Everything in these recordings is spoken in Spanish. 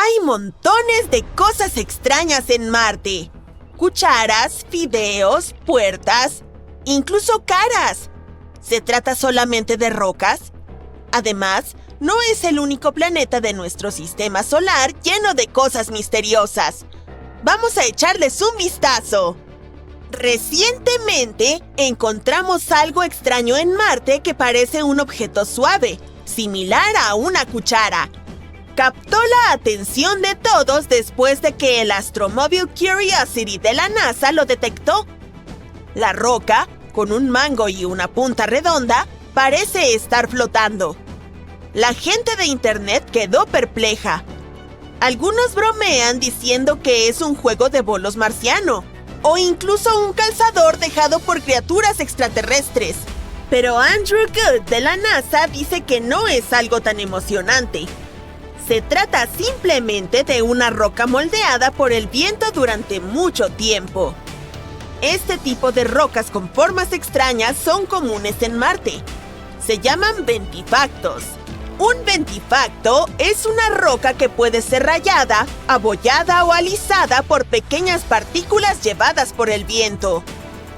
Hay montones de cosas extrañas en Marte. Cucharas, fideos, puertas, incluso caras. ¿Se trata solamente de rocas? Además, no es el único planeta de nuestro sistema solar lleno de cosas misteriosas. Vamos a echarles un vistazo. Recientemente, encontramos algo extraño en Marte que parece un objeto suave, similar a una cuchara. Captó la atención de todos después de que el Astromobile Curiosity de la NASA lo detectó. La roca, con un mango y una punta redonda, parece estar flotando. La gente de Internet quedó perpleja. Algunos bromean diciendo que es un juego de bolos marciano, o incluso un calzador dejado por criaturas extraterrestres. Pero Andrew Good de la NASA dice que no es algo tan emocionante. Se trata simplemente de una roca moldeada por el viento durante mucho tiempo. Este tipo de rocas con formas extrañas son comunes en Marte. Se llaman ventifactos. Un ventifacto es una roca que puede ser rayada, abollada o alisada por pequeñas partículas llevadas por el viento.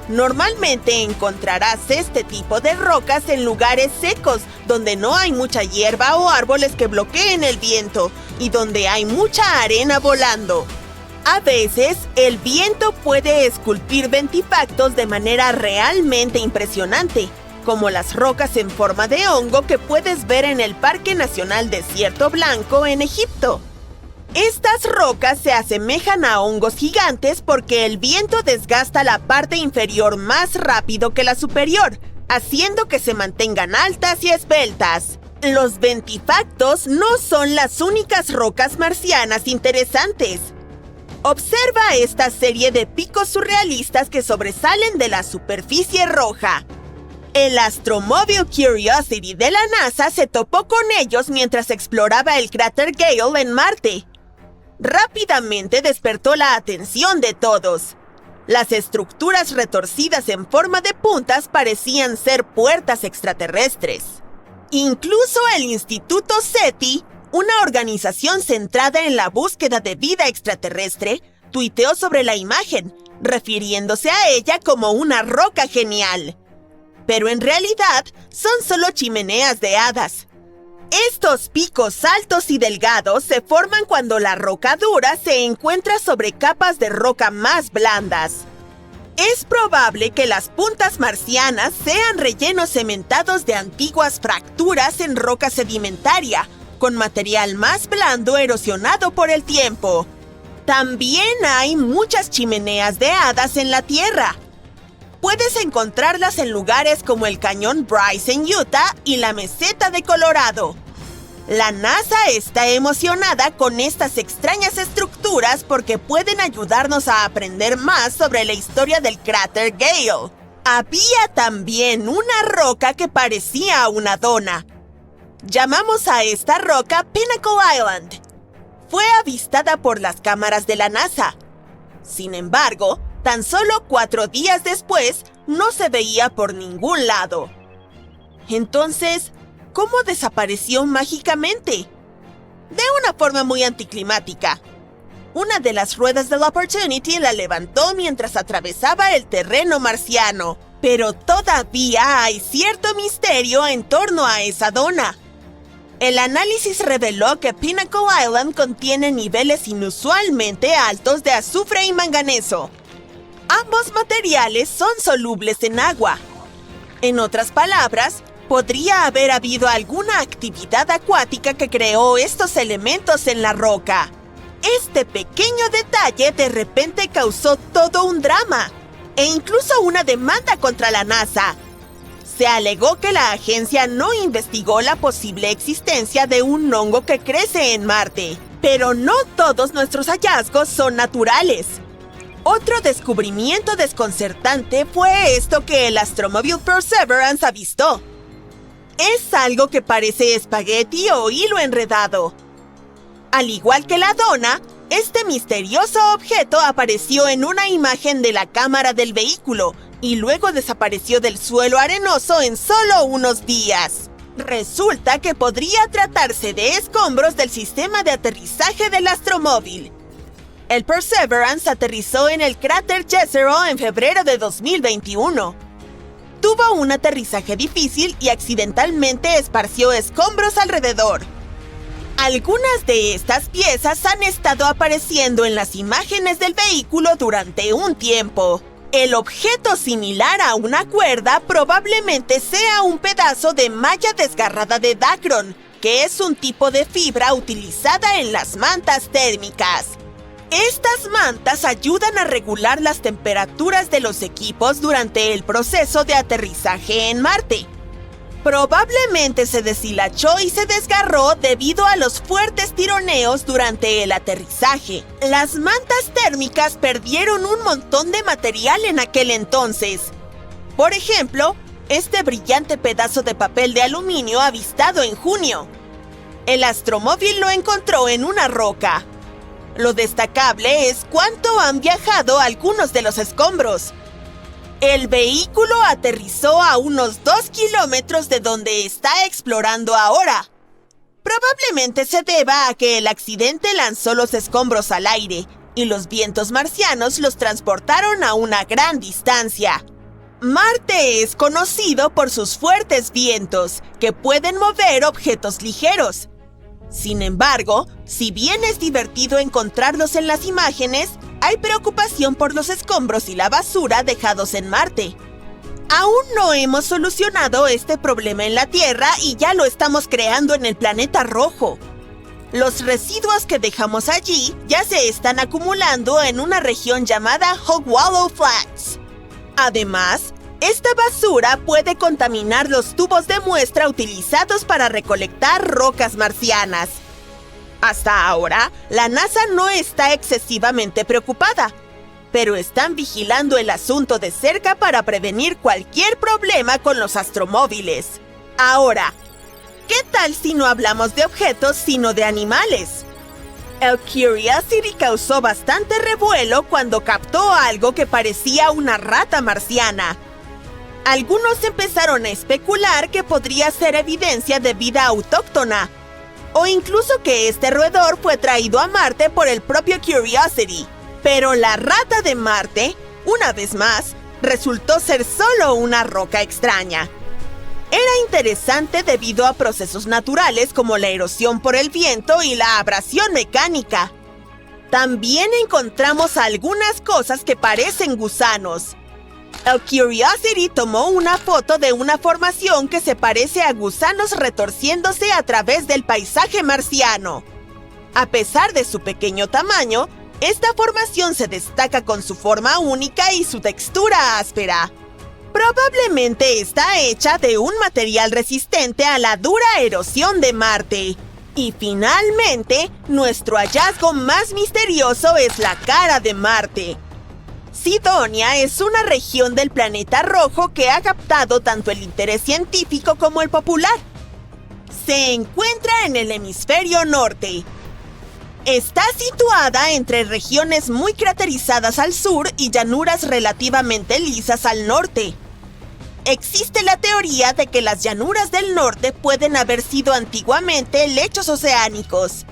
Normalmente encontrarás este tipo de rocas en lugares secos, donde no hay mucha hierba o árboles que bloqueen el viento, y donde hay mucha arena volando. A veces, el viento puede esculpir ventifactos de manera realmente impresionante, como las rocas en forma de hongo que puedes ver en el Parque Nacional Desierto Blanco en Egipto. Estas rocas se asemejan a hongos gigantes porque el viento desgasta la parte inferior más rápido que la superior, haciendo que se mantengan altas y esbeltas. Los ventifactos no son las únicas rocas marcianas interesantes. Observa esta serie de picos surrealistas que sobresalen de la superficie roja. El Astromobile Curiosity de la NASA se topó con ellos mientras exploraba el cráter Gale en Marte. Rápidamente despertó la atención de todos. Las estructuras retorcidas en forma de puntas parecían ser puertas extraterrestres. Incluso el Instituto SETI, una organización centrada en la búsqueda de vida extraterrestre, tuiteó sobre la imagen, refiriéndose a ella como una roca genial. Pero en realidad son solo chimeneas de hadas. Estos picos altos y delgados se forman cuando la roca dura se encuentra sobre capas de roca más blandas. Es probable que las puntas marcianas sean rellenos cementados de antiguas fracturas en roca sedimentaria, con material más blando erosionado por el tiempo. También hay muchas chimeneas de hadas en la Tierra. Puedes encontrarlas en lugares como el Cañón Bryce en Utah y la Meseta de Colorado. La NASA está emocionada con estas extrañas estructuras porque pueden ayudarnos a aprender más sobre la historia del cráter Gale. Había también una roca que parecía una dona. Llamamos a esta roca Pinnacle Island. Fue avistada por las cámaras de la NASA. Sin embargo, tan solo 4 días después, no se veía por ningún lado. Entonces, ¿cómo desapareció mágicamente? De una forma muy anticlimática. Una de las ruedas del Opportunity la levantó mientras atravesaba el terreno marciano. Pero todavía hay cierto misterio en torno a esa dona. El análisis reveló que Pinnacle Island contiene niveles inusualmente altos de azufre y manganeso. Ambos materiales son solubles en agua. En otras palabras, podría haber habido alguna actividad acuática que creó estos elementos en la roca. Este pequeño detalle de repente causó todo un drama, e incluso una demanda contra la NASA. Se alegó que la agencia no investigó la posible existencia de un hongo que crece en Marte. Pero no todos nuestros hallazgos son naturales. Otro descubrimiento desconcertante fue esto que el Astromobile Perseverance avistó. Es algo que parece espagueti o hilo enredado. Al igual que la dona, este misterioso objeto apareció en una imagen de la cámara del vehículo y luego desapareció del suelo arenoso en solo unos días. Resulta que podría tratarse de escombros del sistema de aterrizaje del astromóvil. El Perseverance aterrizó en el cráter Jezero en febrero de 2021. Tuvo un aterrizaje difícil y accidentalmente esparció escombros alrededor. Algunas de estas piezas han estado apareciendo en las imágenes del vehículo durante un tiempo. El objeto similar a una cuerda probablemente sea un pedazo de malla desgarrada de Dacron, que es un tipo de fibra utilizada en las mantas térmicas. Estas mantas ayudan a regular las temperaturas de los equipos durante el proceso de aterrizaje en Marte. Probablemente se deshilachó y se desgarró debido a los fuertes tironeos durante el aterrizaje. Las mantas térmicas perdieron un montón de material en aquel entonces. Por ejemplo, este brillante pedazo de papel de aluminio avistado en junio. El astromóvil lo encontró en una roca. Lo destacable es cuánto han viajado algunos de los escombros. El vehículo aterrizó a unos 2 kilómetros de donde está explorando ahora. Probablemente se deba a que el accidente lanzó los escombros al aire y los vientos marcianos los transportaron a una gran distancia. Marte es conocido por sus fuertes vientos, que pueden mover objetos ligeros. Sin embargo, si bien es divertido encontrarlos en las imágenes, hay preocupación por los escombros y la basura dejados en Marte. Aún no hemos solucionado este problema en la Tierra y ya lo estamos creando en el planeta rojo. Los residuos que dejamos allí ya se están acumulando en una región llamada Hog Wallow Flats. Además, esta basura puede contaminar los tubos de muestra utilizados para recolectar rocas marcianas. Hasta ahora, la NASA no está excesivamente preocupada, pero están vigilando el asunto de cerca para prevenir cualquier problema con los astromóviles. Ahora, ¿qué tal si no hablamos de objetos sino de animales? El Curiosity causó bastante revuelo cuando captó algo que parecía una rata marciana. Algunos empezaron a especular que podría ser evidencia de vida autóctona, o incluso que este roedor fue traído a Marte por el propio Curiosity. Pero la rata de Marte, una vez más, resultó ser solo una roca extraña. Era interesante debido a procesos naturales como la erosión por el viento y la abrasión mecánica. También encontramos algunas cosas que parecen gusanos. El Curiosity tomó una foto de una formación que se parece a gusanos retorciéndose a través del paisaje marciano. A pesar de su pequeño tamaño, esta formación se destaca con su forma única y su textura áspera. Probablemente está hecha de un material resistente a la dura erosión de Marte. Y finalmente, nuestro hallazgo más misterioso es la cara de Marte. Sidonia es una región del planeta rojo que ha captado tanto el interés científico como el popular. Se encuentra en el hemisferio norte. Está situada entre regiones muy craterizadas al sur y llanuras relativamente lisas al norte. Existe la teoría de que las llanuras del norte pueden haber sido antiguamente lechos oceánicos.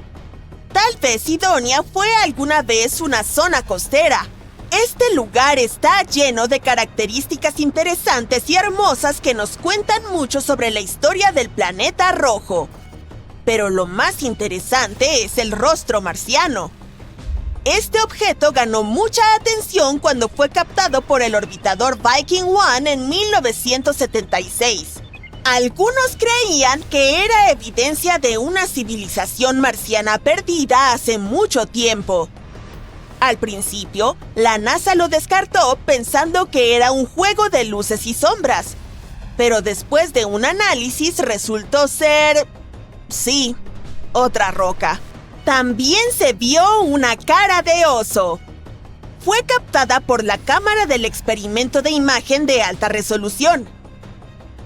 Tal vez Sidonia fue alguna vez una zona costera. Este lugar está lleno de características interesantes y hermosas que nos cuentan mucho sobre la historia del planeta rojo. Pero lo más interesante es el rostro marciano. Este objeto ganó mucha atención cuando fue captado por el orbitador Viking 1 en 1976. Algunos creían que era evidencia de una civilización marciana perdida hace mucho tiempo. Al principio, la NASA lo descartó pensando que era un juego de luces y sombras. Pero después de un análisis resultó ser... sí, otra roca. También se vio una cara de oso. Fue captada por la cámara del experimento de imagen de alta resolución.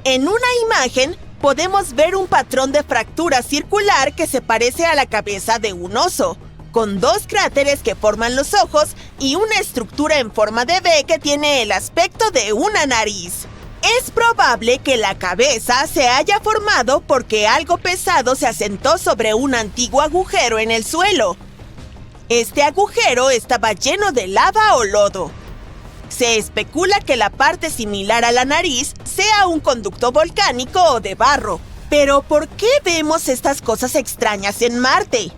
En una imagen podemos ver un patrón de fractura circular que se parece a la cabeza de un oso, con 2 cráteres que forman los ojos y una estructura en forma de V que tiene el aspecto de una nariz. Es probable que la cabeza se haya formado porque algo pesado se asentó sobre un antiguo agujero en el suelo. Este agujero estaba lleno de lava o lodo. Se especula que la parte similar a la nariz sea un conducto volcánico o de barro. Pero ¿por qué vemos estas cosas extrañas en Marte?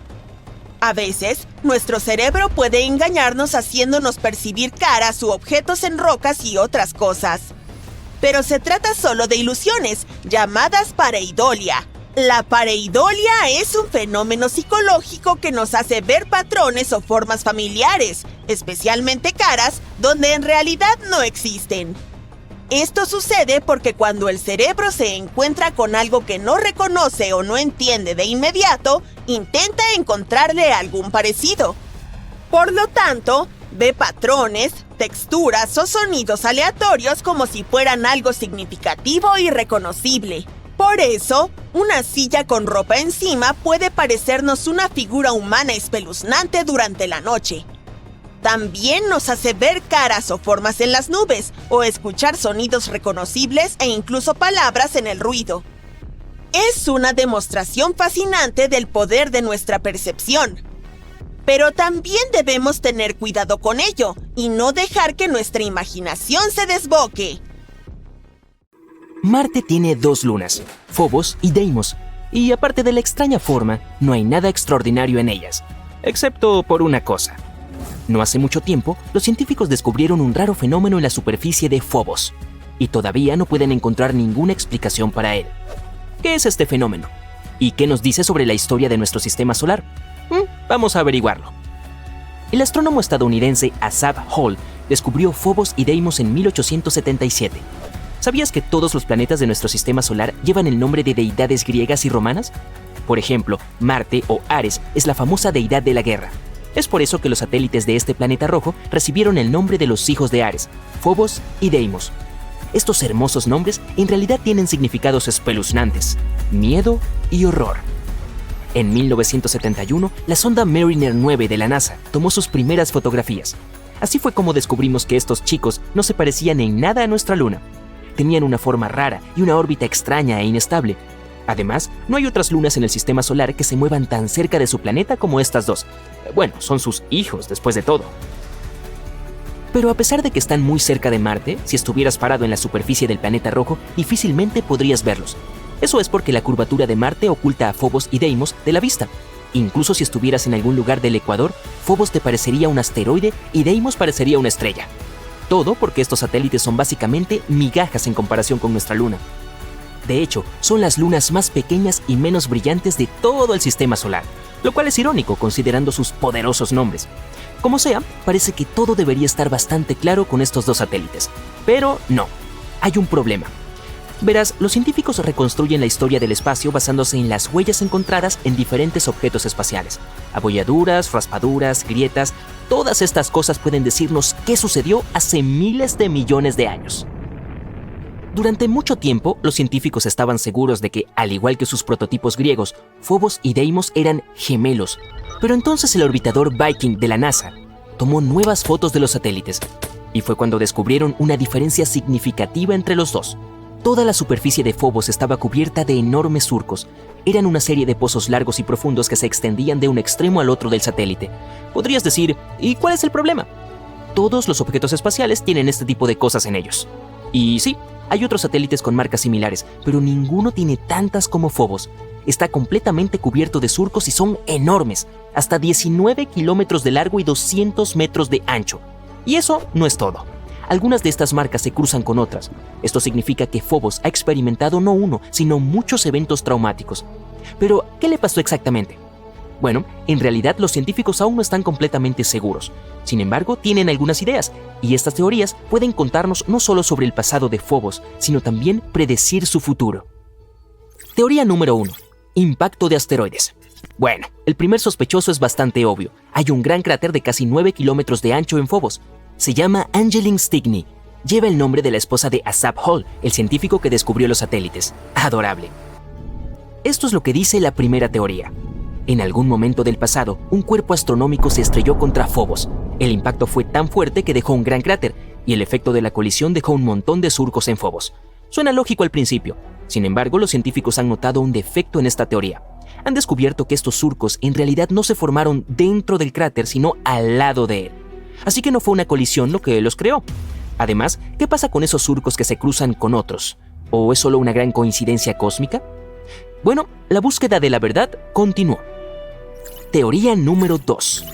A veces, nuestro cerebro puede engañarnos haciéndonos percibir caras u objetos en rocas y otras cosas. Pero se trata solo de ilusiones, llamadas pareidolia. La pareidolia es un fenómeno psicológico que nos hace ver patrones o formas familiares, especialmente caras, donde en realidad no existen. Esto sucede porque cuando el cerebro se encuentra con algo que no reconoce o no entiende de inmediato, intenta encontrarle algún parecido. Por lo tanto, ve patrones, texturas o sonidos aleatorios como si fueran algo significativo y reconocible. Por eso, una silla con ropa encima puede parecernos una figura humana espeluznante durante la noche. También nos hace ver caras o formas en las nubes, o escuchar sonidos reconocibles e incluso palabras en el ruido. Es una demostración fascinante del poder de nuestra percepción. Pero también debemos tener cuidado con ello y no dejar que nuestra imaginación se desboque. Marte tiene 2 lunas, Phobos y Deimos, y aparte de la extraña forma, no hay nada extraordinario en ellas, excepto por una cosa. No hace mucho tiempo, los científicos descubrieron un raro fenómeno en la superficie de Phobos, y todavía no pueden encontrar ninguna explicación para él. ¿Qué es este fenómeno? ¿Y qué nos dice sobre la historia de nuestro sistema solar? Vamos a averiguarlo. El astrónomo estadounidense Asaph Hall descubrió Phobos y Deimos en 1877. ¿Sabías que todos los planetas de nuestro sistema solar llevan el nombre de deidades griegas y romanas? Por ejemplo, Marte o Ares es la famosa deidad de la guerra. Es por eso que los satélites de este planeta rojo recibieron el nombre de los hijos de Ares, Phobos y Deimos. Estos hermosos nombres en realidad tienen significados espeluznantes, miedo y horror. En 1971, la sonda Mariner 9 de la NASA tomó sus primeras fotografías. Así fue como descubrimos que estos chicos no se parecían en nada a nuestra Luna. Tenían una forma rara y una órbita extraña e inestable. Además, no hay otras lunas en el sistema solar que se muevan tan cerca de su planeta como estas dos. Bueno, son sus hijos después de todo. Pero a pesar de que están muy cerca de Marte, si estuvieras parado en la superficie del planeta rojo, difícilmente podrías verlos. Eso es porque la curvatura de Marte oculta a Phobos y Deimos de la vista. Incluso si estuvieras en algún lugar del ecuador, Phobos te parecería un asteroide y Deimos parecería una estrella. Todo porque estos satélites son básicamente migajas en comparación con nuestra Luna. De hecho, son las lunas más pequeñas y menos brillantes de todo el sistema solar, lo cual es irónico considerando sus poderosos nombres. Como sea, parece que todo debería estar bastante claro con estos dos satélites. Pero no, hay un problema. Verás, los científicos reconstruyen la historia del espacio basándose en las huellas encontradas en diferentes objetos espaciales. Abolladuras, raspaduras, grietas, todas estas cosas pueden decirnos qué sucedió hace miles de millones de años. Durante mucho tiempo, los científicos estaban seguros de que, al igual que sus prototipos griegos, Phobos y Deimos eran gemelos. Pero entonces el orbitador Viking de la NASA tomó nuevas fotos de los satélites, y fue cuando descubrieron una diferencia significativa entre los dos. Toda la superficie de Phobos estaba cubierta de enormes surcos. Eran una serie de pozos largos y profundos que se extendían de un extremo al otro del satélite. Podrías decir, ¿y cuál es el problema? Todos los objetos espaciales tienen este tipo de cosas en ellos. Y sí, hay otros satélites con marcas similares, pero ninguno tiene tantas como Phobos. Está completamente cubierto de surcos y son enormes, hasta 19 kilómetros de largo y 200 metros de ancho. Y eso no es todo. Algunas de estas marcas se cruzan con otras. Esto significa que Phobos ha experimentado no uno, sino muchos eventos traumáticos. Pero, ¿qué le pasó exactamente? Bueno, en realidad los científicos aún no están completamente seguros. Sin embargo, tienen algunas ideas, y estas teorías pueden contarnos no solo sobre el pasado de Phobos, sino también predecir su futuro. Teoría número 1. Impacto de asteroides. Bueno, el primer sospechoso es bastante obvio. Hay un gran cráter de casi 9 kilómetros de ancho en Phobos. Se llama Angeline Stickney. Lleva el nombre de la esposa de Asaph Hall, el científico que descubrió los satélites. Adorable. Esto es lo que dice la primera teoría. En algún momento del pasado, un cuerpo astronómico se estrelló contra Phobos. El impacto fue tan fuerte que dejó un gran cráter, y el efecto de la colisión dejó un montón de surcos en Phobos. Suena lógico al principio. Sin embargo, los científicos han notado un defecto en esta teoría. Han descubierto que estos surcos en realidad no se formaron dentro del cráter, sino al lado de él. Así que no fue una colisión lo que los creó. Además, ¿qué pasa con esos surcos que se cruzan con otros? ¿O es solo una gran coincidencia cósmica? Bueno, la búsqueda de la verdad continuó. Teoría número 2.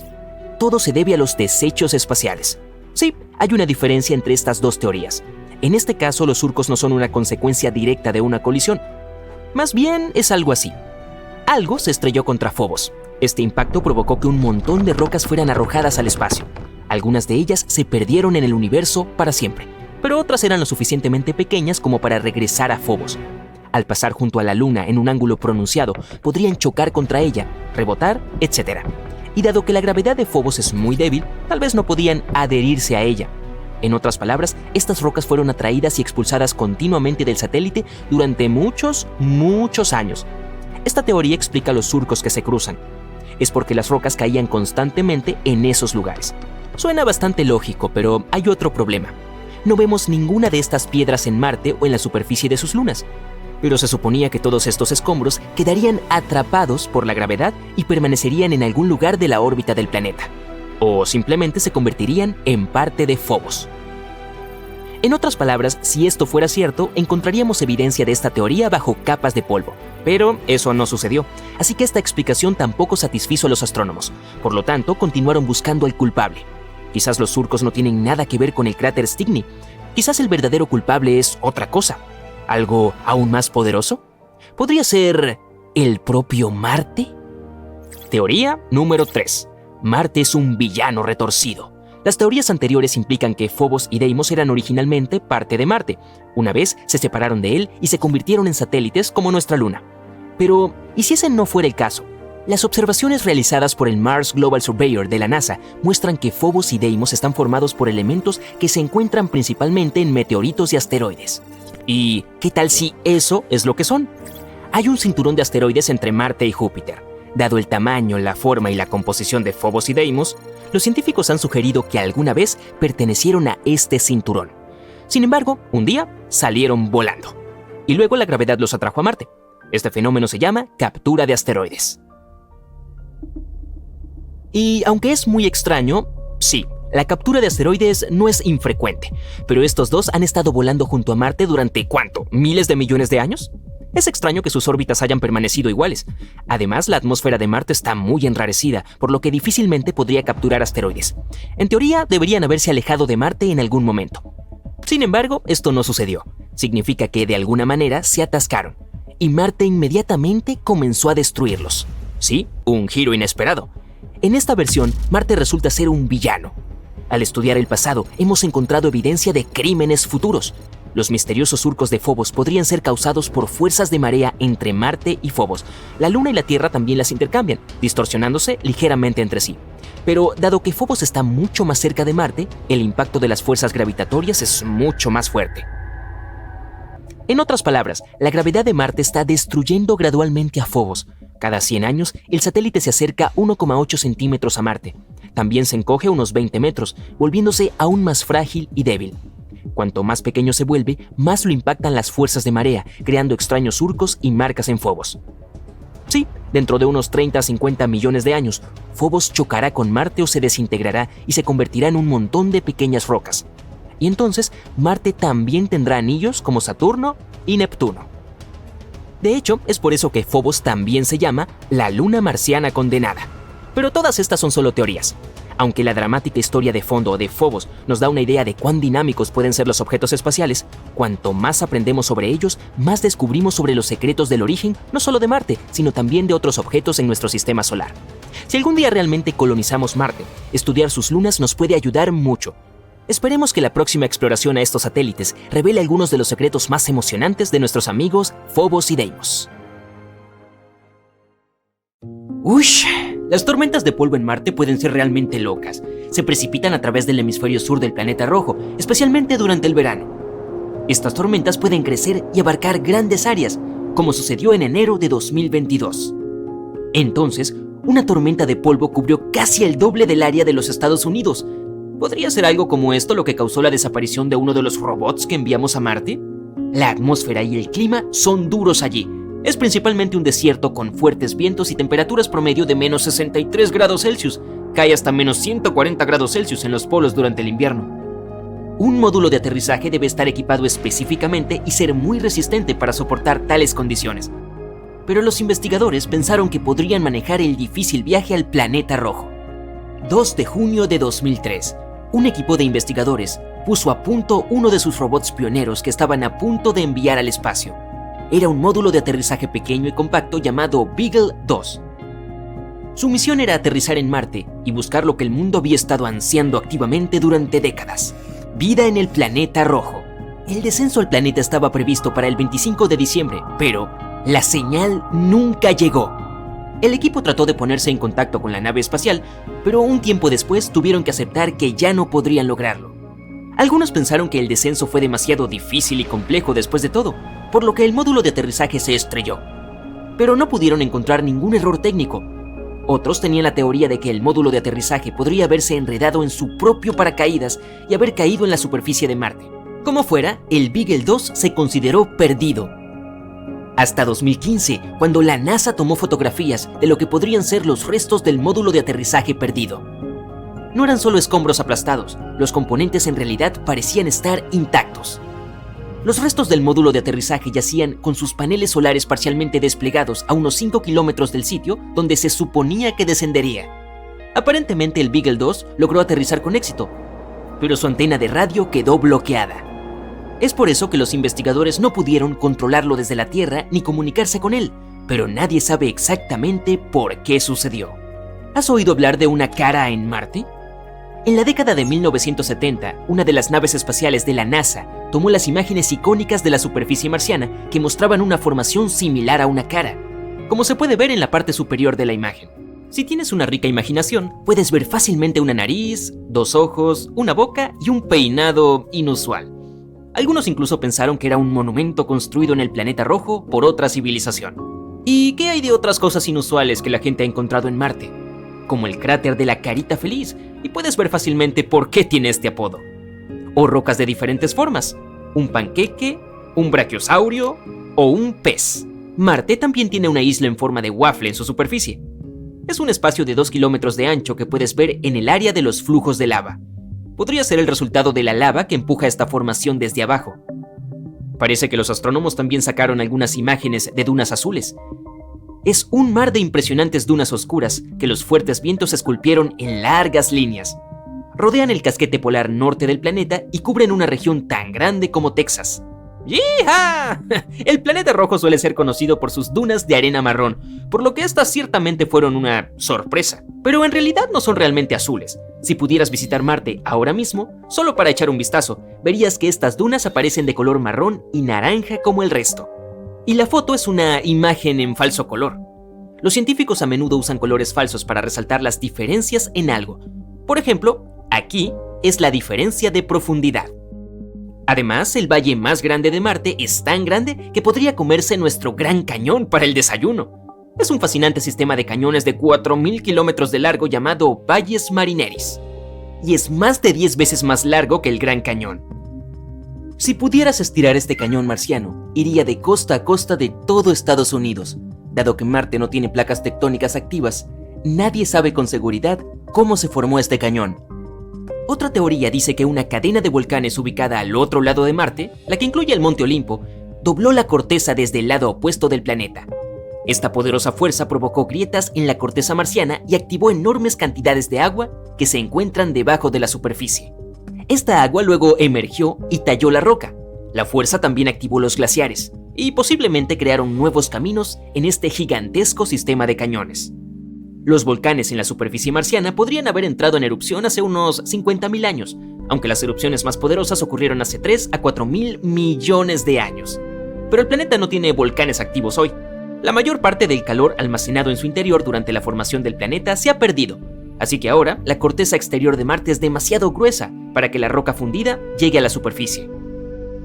Todo se debe a los desechos espaciales. Sí, hay una diferencia entre estas dos teorías. En este caso, los surcos no son una consecuencia directa de una colisión. Más bien, es algo así. Algo se estrelló contra Phobos. Este impacto provocó que un montón de rocas fueran arrojadas al espacio. Algunas de ellas se perdieron en el universo para siempre, pero otras eran lo suficientemente pequeñas como para regresar a Phobos. Al pasar junto a la Luna en un ángulo pronunciado, podrían chocar contra ella, rebotar, etc. Y dado que la gravedad de Phobos es muy débil, tal vez no podían adherirse a ella. En otras palabras, estas rocas fueron atraídas y expulsadas continuamente del satélite durante muchos años. Esta teoría explica los surcos que se cruzan. Es porque las rocas caían constantemente en esos lugares. Suena bastante lógico, pero hay otro problema. No vemos ninguna de estas piedras en Marte o en la superficie de sus lunas. Pero se suponía que todos estos escombros quedarían atrapados por la gravedad y permanecerían en algún lugar de la órbita del planeta. O simplemente se convertirían en parte de Phobos. En otras palabras, si esto fuera cierto, encontraríamos evidencia de esta teoría bajo capas de polvo. Pero eso no sucedió, así que esta explicación tampoco satisfizo a los astrónomos. Por lo tanto, continuaron buscando al culpable. Quizás los surcos no tienen nada que ver con el cráter Stickney. Quizás el verdadero culpable es otra cosa. ¿Algo aún más poderoso? ¿Podría ser el propio Marte? Teoría número 3. Marte es un villano retorcido. Las teorías anteriores implican que Phobos y Deimos eran originalmente parte de Marte. Una vez se separaron de él y se convirtieron en satélites como nuestra Luna. Pero, ¿y si ese no fuera el caso? Las observaciones realizadas por el Mars Global Surveyor de la NASA muestran que Phobos y Deimos están formados por elementos que se encuentran principalmente en meteoritos y asteroides. ¿Y qué tal si eso es lo que son? Hay un cinturón de asteroides entre Marte y Júpiter. Dado el tamaño, la forma y la composición de Phobos y Deimos, los científicos han sugerido que alguna vez pertenecieron a este cinturón. Sin embargo, un día salieron volando. Y luego la gravedad los atrajo a Marte. Este fenómeno se llama captura de asteroides. Y aunque es muy extraño, sí, la captura de asteroides no es infrecuente, pero estos dos han estado volando junto a Marte durante ¿cuánto? ¿Miles de millones de años? Es extraño que sus órbitas hayan permanecido iguales. Además, la atmósfera de Marte está muy enrarecida, por lo que difícilmente podría capturar asteroides. En teoría, deberían haberse alejado de Marte en algún momento. Sin embargo, esto no sucedió. Significa que de alguna manera se atascaron, y Marte inmediatamente comenzó a destruirlos. Sí, un giro inesperado. En esta versión, Marte resulta ser un villano. Al estudiar el pasado, hemos encontrado evidencia de crímenes futuros. Los misteriosos surcos de Phobos podrían ser causados por fuerzas de marea entre Marte y Phobos. La Luna y la Tierra también las intercambian, distorsionándose ligeramente entre sí. Pero dado que Phobos está mucho más cerca de Marte, el impacto de las fuerzas gravitatorias es mucho más fuerte. En otras palabras, la gravedad de Marte está destruyendo gradualmente a Phobos. Cada 100 años, el satélite se acerca 1,8 centímetros a Marte. También se encoge unos 20 metros, volviéndose aún más frágil y débil. Cuanto más pequeño se vuelve, más lo impactan las fuerzas de marea, creando extraños surcos y marcas en Phobos. Sí, dentro de unos 30 a 50 millones de años, Phobos chocará con Marte o se desintegrará y se convertirá en un montón de pequeñas rocas. Y entonces, Marte también tendrá anillos como Saturno y Neptuno. De hecho, es por eso que Phobos también se llama la luna marciana condenada. Pero todas estas son solo teorías. Aunque la dramática historia de fondo de Phobos nos da una idea de cuán dinámicos pueden ser los objetos espaciales, cuanto más aprendemos sobre ellos, más descubrimos sobre los secretos del origen, no solo de Marte, sino también de otros objetos en nuestro sistema solar. Si algún día realmente colonizamos Marte, estudiar sus lunas nos puede ayudar mucho. Esperemos que la próxima exploración a estos satélites revele algunos de los secretos más emocionantes de nuestros amigos Phobos y Deimos. ¡Ush! Las tormentas de polvo en Marte pueden ser realmente locas. Se precipitan a través del hemisferio sur del planeta rojo, especialmente durante el verano. Estas tormentas pueden crecer y abarcar grandes áreas, como sucedió en enero de 2022. Entonces, una tormenta de polvo cubrió casi el doble del área de los Estados Unidos. ¿Podría ser algo como esto lo que causó la desaparición de uno de los robots que enviamos a Marte? La atmósfera y el clima son duros allí. Es principalmente un desierto con fuertes vientos y temperaturas promedio de menos 63 grados Celsius. Cae hasta menos 140 grados Celsius en los polos durante el invierno. Un módulo de aterrizaje debe estar equipado específicamente y ser muy resistente para soportar tales condiciones. Pero los investigadores pensaron que podrían manejar el difícil viaje al planeta rojo. 2 de junio de 2003, un equipo de investigadores puso a punto uno de sus robots pioneros que estaban a punto de enviar al espacio. Era un módulo de aterrizaje pequeño y compacto llamado Beagle 2. Su misión era aterrizar en Marte y buscar lo que el mundo había estado ansiando activamente durante décadas: vida en el planeta rojo. El descenso al planeta estaba previsto para el 25 de diciembre, pero la señal nunca llegó. El equipo trató de ponerse en contacto con la nave espacial, pero un tiempo después tuvieron que aceptar que ya no podrían lograrlo. Algunos pensaron que el descenso fue demasiado difícil y complejo después de todo, por lo que el módulo de aterrizaje se estrelló. Pero no pudieron encontrar ningún error técnico. Otros tenían la teoría de que el módulo de aterrizaje podría haberse enredado en su propio paracaídas y haber caído en la superficie de Marte. Como fuera, el Beagle 2 se consideró perdido. Hasta 2015, cuando la NASA tomó fotografías de lo que podrían ser los restos del módulo de aterrizaje perdido. No eran solo escombros aplastados, los componentes en realidad parecían estar intactos. Los restos del módulo de aterrizaje yacían con sus paneles solares parcialmente desplegados a unos 5 kilómetros del sitio donde se suponía que descendería. Aparentemente el Beagle 2 logró aterrizar con éxito, pero su antena de radio quedó bloqueada. Es por eso que los investigadores no pudieron controlarlo desde la Tierra ni comunicarse con él, pero nadie sabe exactamente por qué sucedió. ¿Has oído hablar de una cara en Marte? En la década de 1970, una de las naves espaciales de la NASA tomó las imágenes icónicas de la superficie marciana que mostraban una formación similar a una cara, como se puede ver en la parte superior de la imagen. Si tienes una rica imaginación, puedes ver fácilmente una nariz, 2 ojos, una boca y un peinado inusual. Algunos incluso pensaron que era un monumento construido en el planeta rojo por otra civilización. ¿Y qué hay de otras cosas inusuales que la gente ha encontrado en Marte? Como el cráter de la carita feliz, y puedes ver fácilmente por qué tiene este apodo. O rocas de diferentes formas, un panqueque, un brachiosaurio o un pez. Marte también tiene una isla en forma de waffle en su superficie. Es un espacio de 2 kilómetros de ancho que puedes ver en el área de los flujos de lava. Podría ser el resultado de la lava que empuja esta formación desde abajo. Parece que los astrónomos también sacaron algunas imágenes de dunas azules. Es un mar de impresionantes dunas oscuras que los fuertes vientos esculpieron en largas líneas. Rodean el casquete polar norte del planeta y cubren una región tan grande como Texas. ¡Yija! El planeta rojo suele ser conocido por sus dunas de arena marrón, por lo que estas ciertamente fueron una sorpresa. Pero en realidad no son realmente azules. Si pudieras visitar Marte ahora mismo, solo para echar un vistazo, verías que estas dunas aparecen de color marrón y naranja como el resto. Y la foto es una imagen en falso color. Los científicos a menudo usan colores falsos para resaltar las diferencias en algo. Por ejemplo, aquí es la diferencia de profundidad. Además, el valle más grande de Marte es tan grande que podría comerse nuestro Gran Cañón para el desayuno. Es un fascinante sistema de cañones de 4.000 kilómetros de largo llamado Valles Marineris. Y es más de 10 veces más largo que el Gran Cañón. Si pudieras estirar este cañón marciano, iría de costa a costa de todo Estados Unidos. Dado que Marte no tiene placas tectónicas activas, nadie sabe con seguridad cómo se formó este cañón. Otra teoría dice que una cadena de volcanes ubicada al otro lado de Marte, la que incluye el Monte Olimpo, dobló la corteza desde el lado opuesto del planeta. Esta poderosa fuerza provocó grietas en la corteza marciana y activó enormes cantidades de agua que se encuentran debajo de la superficie. Esta agua luego emergió y talló la roca. La fuerza también activó los glaciares y posiblemente crearon nuevos caminos en este gigantesco sistema de cañones. Los volcanes en la superficie marciana podrían haber entrado en erupción hace unos 50.000 años, aunque las erupciones más poderosas ocurrieron hace 3 a 4.000 millones de años. Pero el planeta no tiene volcanes activos hoy. La mayor parte del calor almacenado en su interior durante la formación del planeta se ha perdido, así que ahora la corteza exterior de Marte es demasiado gruesa para que la roca fundida llegue a la superficie.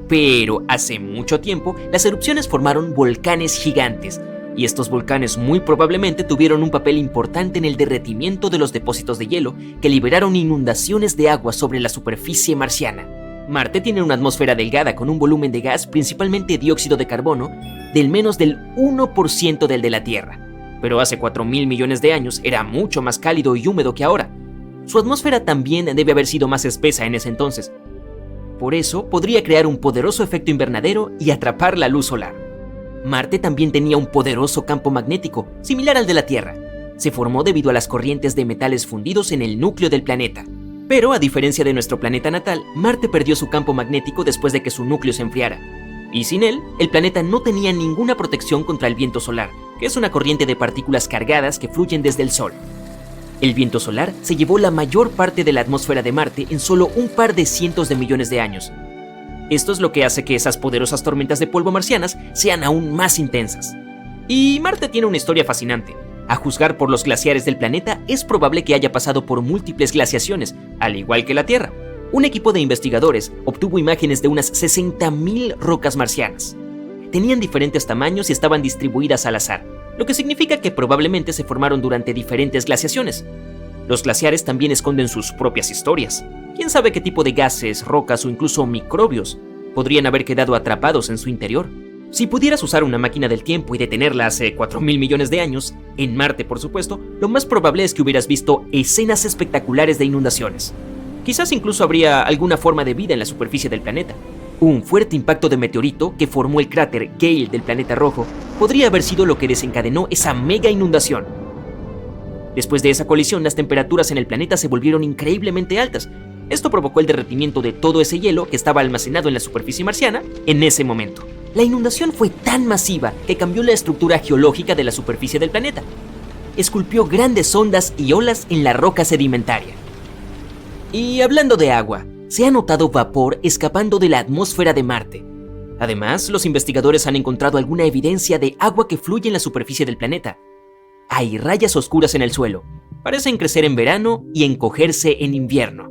Pero hace mucho tiempo, las erupciones formaron volcanes gigantes, y estos volcanes muy probablemente tuvieron un papel importante en el derretimiento de los depósitos de hielo que liberaron inundaciones de agua sobre la superficie marciana. Marte tiene una atmósfera delgada con un volumen de gas, principalmente dióxido de carbono, del menos del 1% del de la Tierra. Pero hace 4.000 millones de años era mucho más cálido y húmedo que ahora. Su atmósfera también debe haber sido más espesa en ese entonces. Por eso podría crear un poderoso efecto invernadero y atrapar la luz solar. Marte también tenía un poderoso campo magnético, similar al de la Tierra. Se formó debido a las corrientes de metales fundidos en el núcleo del planeta. Pero, a diferencia de nuestro planeta natal, Marte perdió su campo magnético después de que su núcleo se enfriara. Y sin él, el planeta no tenía ninguna protección contra el viento solar, que es una corriente de partículas cargadas que fluyen desde el Sol. El viento solar se llevó la mayor parte de la atmósfera de Marte en solo un par de cientos de millones de años. Esto es lo que hace que esas poderosas tormentas de polvo marcianas sean aún más intensas. Y Marte tiene una historia fascinante. A juzgar por los glaciares del planeta, es probable que haya pasado por múltiples glaciaciones, al igual que la Tierra. Un equipo de investigadores obtuvo imágenes de unas 60.000 rocas marcianas. Tenían diferentes tamaños y estaban distribuidas al azar, lo que significa que probablemente se formaron durante diferentes glaciaciones. Los glaciares también esconden sus propias historias. ¿Quién sabe qué tipo de gases, rocas o incluso microbios podrían haber quedado atrapados en su interior? Si pudieras usar una máquina del tiempo y detenerla hace 4.000 millones de años, en Marte por supuesto, lo más probable es que hubieras visto escenas espectaculares de inundaciones. Quizás incluso habría alguna forma de vida en la superficie del planeta. Un fuerte impacto de meteorito que formó el cráter Gale del planeta rojo podría haber sido lo que desencadenó esa mega inundación. Después de esa colisión, las temperaturas en el planeta se volvieron increíblemente altas. Esto provocó el derretimiento de todo ese hielo que estaba almacenado en la superficie marciana en ese momento. La inundación fue tan masiva que cambió la estructura geológica de la superficie del planeta. Esculpió grandes ondas y olas en la roca sedimentaria. Y hablando de agua, se ha notado vapor escapando de la atmósfera de Marte. Además, los investigadores han encontrado alguna evidencia de agua que fluye en la superficie del planeta. Hay rayas oscuras en el suelo. Parecen crecer en verano y encogerse en invierno.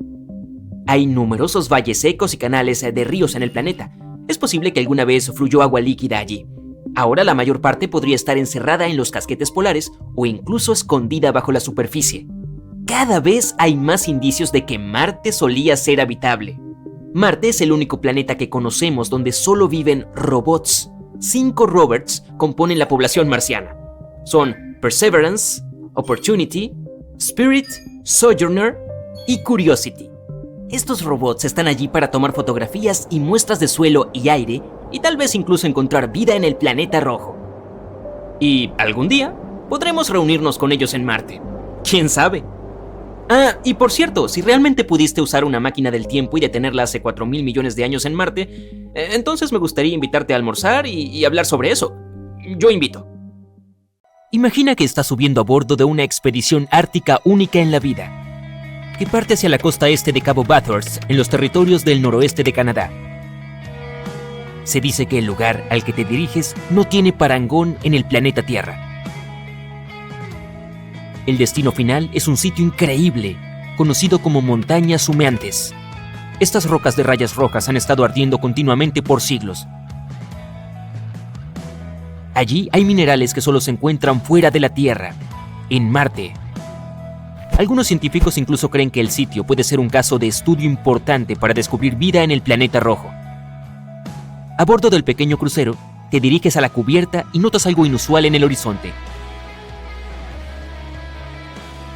Hay numerosos valles secos y canales de ríos en el planeta. Es posible que alguna vez fluyó agua líquida allí. Ahora la mayor parte podría estar encerrada en los casquetes polares o incluso escondida bajo la superficie. Cada vez hay más indicios de que Marte solía ser habitable. Marte es el único planeta que conocemos donde solo viven robots. 5 rovers componen la población marciana. Son Perseverance, Opportunity, Spirit, Sojourner y Curiosity. Estos robots están allí para tomar fotografías y muestras de suelo y aire y tal vez incluso encontrar vida en el planeta rojo. Y algún día podremos reunirnos con ellos en Marte. ¿Quién sabe? Ah, y por cierto, si realmente pudiste usar una máquina del tiempo y detenerla hace 4.000 millones de años en Marte, entonces me gustaría invitarte a almorzar y hablar sobre eso. Yo invito. Imagina que estás subiendo a bordo de una expedición ártica única en la vida, que parte hacia la costa este de Cabo Bathurst, en los territorios del noroeste de Canadá. Se dice que el lugar al que te diriges no tiene parangón en el planeta Tierra. El destino final es un sitio increíble, conocido como montañas humeantes. Estas rocas de rayas rojas han estado ardiendo continuamente por siglos. Allí hay minerales que solo se encuentran fuera de la Tierra, en Marte. Algunos científicos incluso creen que el sitio puede ser un caso de estudio importante para descubrir vida en el planeta rojo. A bordo del pequeño crucero, te diriges a la cubierta y notas algo inusual en el horizonte.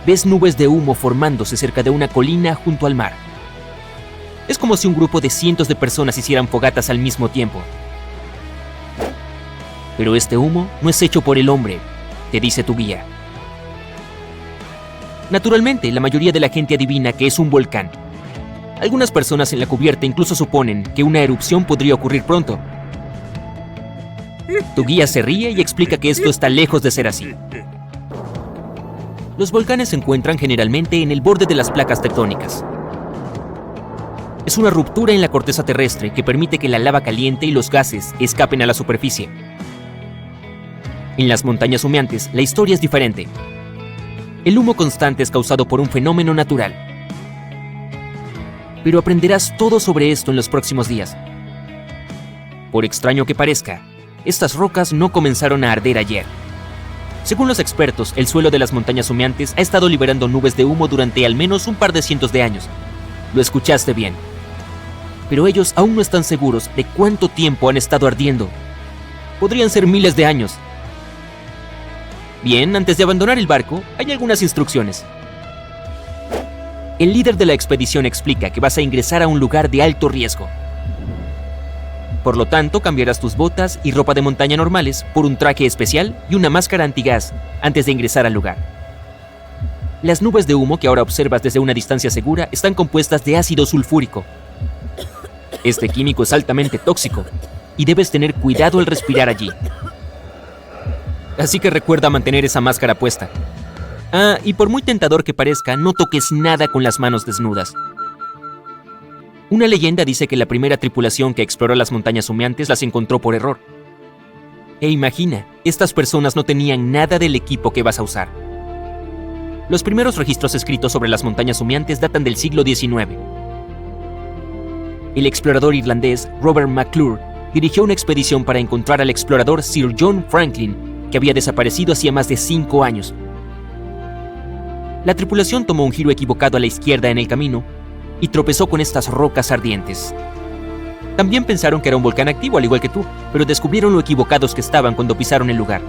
Ves nubes de humo formándose cerca de una colina junto al mar. Es como si un grupo de cientos de personas hicieran fogatas al mismo tiempo. Pero este humo no es hecho por el hombre, te dice tu guía. Naturalmente, la mayoría de la gente adivina que es un volcán. Algunas personas en la cubierta incluso suponen que una erupción podría ocurrir pronto. Tu guía se ríe y explica que esto está lejos de ser así. Los volcanes se encuentran generalmente en el borde de las placas tectónicas. Es una ruptura en la corteza terrestre que permite que la lava caliente y los gases escapen a la superficie. En las montañas humeantes, la historia es diferente. El humo constante es causado por un fenómeno natural. Pero aprenderás todo sobre esto en los próximos días. Por extraño que parezca, estas rocas no comenzaron a arder ayer. Según los expertos, el suelo de las montañas humeantes ha estado liberando nubes de humo durante al menos un par de cientos de años. Lo escuchaste bien. pero ellos aún no están seguros de cuánto tiempo han estado ardiendo. Podrían ser miles de años. Bien, antes de abandonar el barco, hay algunas instrucciones. El líder de la expedición explica que vas a ingresar a un lugar de alto riesgo. Por lo tanto, cambiarás tus botas y ropa de montaña normales por un traje especial y una máscara antigás antes de ingresar al lugar. Las nubes de humo que ahora observas desde una distancia segura están compuestas de ácido sulfúrico. Este químico es altamente tóxico y debes tener cuidado al respirar allí. Así que recuerda mantener esa máscara puesta. Y por muy tentador que parezca, no toques nada con las manos desnudas. Una leyenda dice que la primera tripulación que exploró las montañas humeantes las encontró por error. E imagina, estas personas no tenían nada del equipo que vas a usar. Los primeros registros escritos sobre las montañas humeantes datan del siglo XIX. El explorador irlandés Robert McClure dirigió una expedición para encontrar al explorador Sir John Franklin, que había desaparecido hacía más de 5 años. La tripulación tomó un giro equivocado a la izquierda en el camino y tropezó con estas rocas ardientes. También pensaron que era un volcán activo, al igual que tú, pero descubrieron lo equivocados que estaban cuando pisaron el lugar.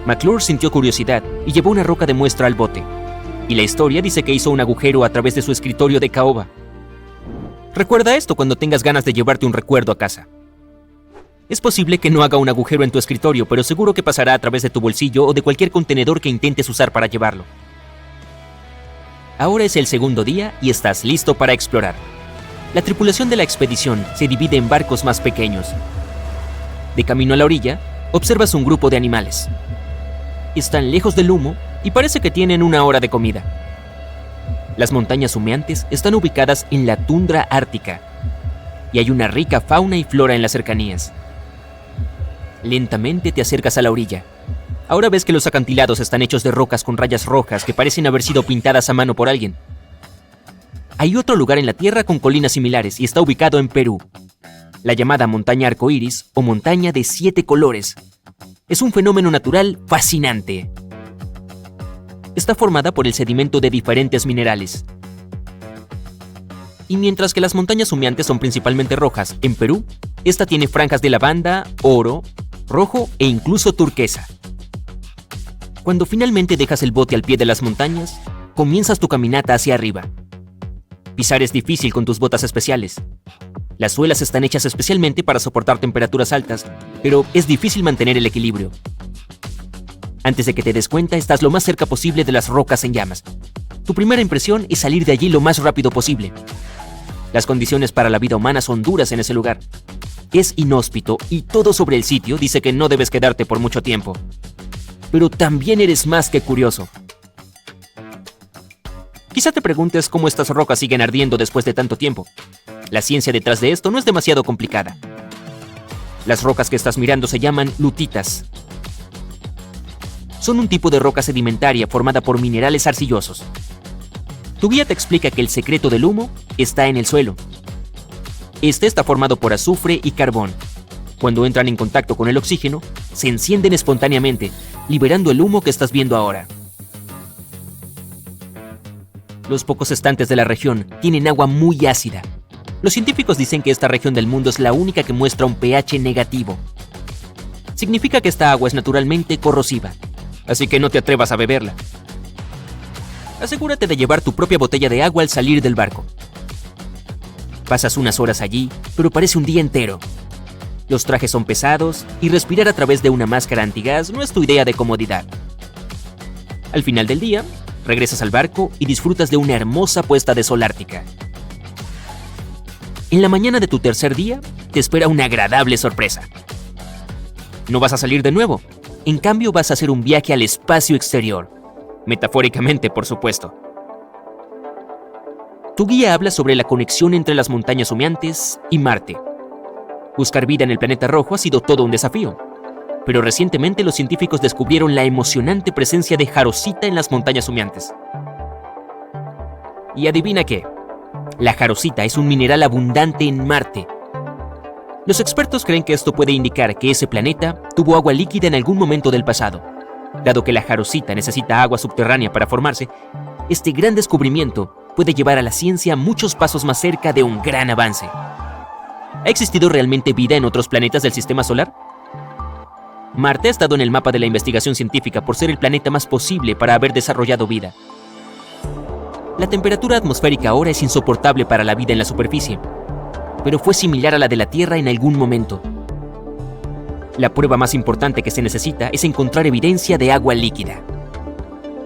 McClure sintió curiosidad y llevó una roca de muestra al bote, y la historia dice que hizo un agujero a través de su escritorio de caoba. Recuerda esto cuando tengas ganas de llevarte un recuerdo a casa. Es posible que no haga un agujero en tu escritorio, pero seguro que pasará a través de tu bolsillo o de cualquier contenedor que intentes usar para llevarlo. Ahora es el segundo día y estás listo para explorar. La tripulación de la expedición se divide en barcos más pequeños. De camino a la orilla, observas un grupo de animales. Están lejos del humo y parece que tienen 1 hora de comida. Las montañas humeantes están ubicadas en la tundra ártica y hay una rica fauna y flora en las cercanías. Lentamente te acercas a la orilla. Ahora ves que los acantilados están hechos de rocas con rayas rojas que parecen haber sido pintadas a mano por alguien. Hay otro lugar en la Tierra con colinas similares y está ubicado en Perú. La llamada montaña arcoíris o montaña de 7 colores. Es un fenómeno natural fascinante. Está formada por el sedimento de diferentes minerales. Y mientras que las montañas humeantes son principalmente rojas, en Perú, esta tiene franjas de lavanda, oro, rojo e incluso turquesa. Cuando finalmente dejas el bote al pie de las montañas, comienzas tu caminata hacia arriba. Pisar es difícil con tus botas especiales. Las suelas están hechas especialmente para soportar temperaturas altas, pero es difícil mantener el equilibrio. Antes de que te des cuenta, estás lo más cerca posible de las rocas en llamas. Tu primera impresión es salir de allí lo más rápido posible. Las condiciones para la vida humana son duras en ese lugar. Es inhóspito y todo sobre el sitio dice que no debes quedarte por mucho tiempo. Pero también eres más que curioso. Quizá te preguntes cómo estas rocas siguen ardiendo después de tanto tiempo. La ciencia detrás de esto no es demasiado complicada. Las rocas que estás mirando se llaman lutitas. Son un tipo de roca sedimentaria formada por minerales arcillosos. Tu guía te explica que el secreto del humo está en el suelo. Este está formado por azufre y carbón. Cuando entran en contacto con el oxígeno, se encienden espontáneamente, liberando el humo que estás viendo ahora. Los pocos estantes de la región tienen agua muy ácida. Los científicos dicen que esta región del mundo es la única que muestra un pH negativo. Significa que esta agua es naturalmente corrosiva, así que no te atrevas a beberla. Asegúrate de llevar tu propia botella de agua al salir del barco. Pasas unas horas allí, pero parece un día entero. Los trajes son pesados y respirar a través de una máscara antigás no es tu idea de comodidad. Al final del día, regresas al barco y disfrutas de una hermosa puesta de sol ártica. En la mañana de tu tercer día, te espera una agradable sorpresa. No vas a salir de nuevo, en cambio vas a hacer un viaje al espacio exterior. Metafóricamente, por supuesto. Tu guía habla sobre la conexión entre las montañas humeantes y Marte. Buscar vida en el planeta rojo ha sido todo un desafío, pero recientemente los científicos descubrieron la emocionante presencia de jarosita en las montañas humeantes. Y adivina qué, la jarosita es un mineral abundante en Marte. Los expertos creen que esto puede indicar que ese planeta tuvo agua líquida en algún momento del pasado. Dado que la jarosita necesita agua subterránea para formarse, este gran descubrimiento puede llevar a la ciencia muchos pasos más cerca de un gran avance. ¿Ha existido realmente vida en otros planetas del sistema solar? Marte ha estado en el mapa de la investigación científica por ser el planeta más posible para haber desarrollado vida. La temperatura atmosférica ahora es insoportable para la vida en la superficie, pero fue similar a la de la Tierra en algún momento. La prueba más importante que se necesita es encontrar evidencia de agua líquida.